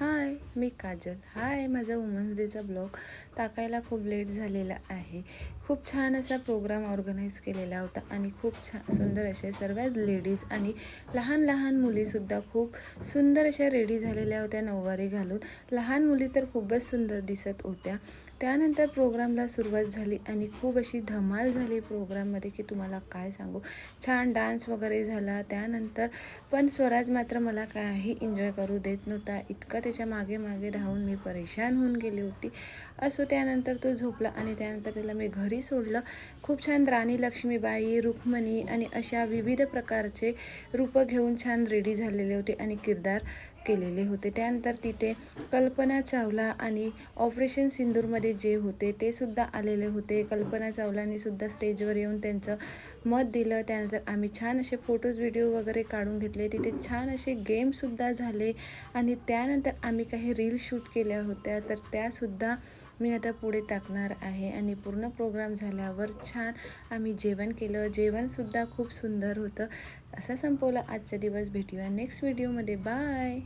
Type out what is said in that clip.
हाय, मी काजल. हाय, माझा women's डेचा blog टाकायला खूप लेट झालेला आहे. खूप छान असा प्रोग्राम ऑर्गनाईज केलेला होता आणि खूप सुंदर असे सर्व लेडीज आणि लहान लहान मुलीसुद्धा खूप सुंदर अशा रेडी झालेल्या होत्या नऊवारी घालून. लहान मुली तर खूपच सुंदर दिसत होत्या. त्यानंतर प्रोग्रामला सुरुवात झाली आणि खूप अशी धमाल झाली प्रोग्राममध्ये की तुम्हाला काय सांगू. छान डान्स वगैरे झाला. त्यानंतर पण स्वराज मात्र मला काही एन्जॉय करू देत नव्हता. इतकं त्याच्या मागे मागे धावून मी परेशान होऊन गेली होती. असो, त्यानंतर तो झोपला आणि त्यानंतर त्याला मी घरी सोडलं. खूप छान राणी लक्ष्मीबाई, रुक्मिणी आणि अशा विविध प्रकारचे रूपं घेऊन छान रेडी झालेले होते आणि किरदार केलेले होते. त्यानंतर तिथे कल्पना चावला आणि ऑपरेशन सिंदूरमध्ये जे होते ते सुद्धा आलेले होते. कल्पना चावलाने सुद्धा स्टेजवर येऊन त्यांचं मत दिलं. त्यानंतर आम्ही छान असे फोटोज व्हिडिओ वगैरे काढून घेतले. तिथे छान असे गेमसुद्धा झाले आणि त्यानंतर आम्ही काही रील्स शूट केल्या होत्या, तर त्यासुद्धा मी आता पुढे टाकणार आहे. आणि पूर्ण प्रोग्राम झाल्यावर छान आम्ही जेवण केलं. जेवणसुद्धा खूप सुंदर होतं. असा संपवला आजचा दिवस. भेटूया नेक्स्ट व्हिडिओमध्ये. बाय.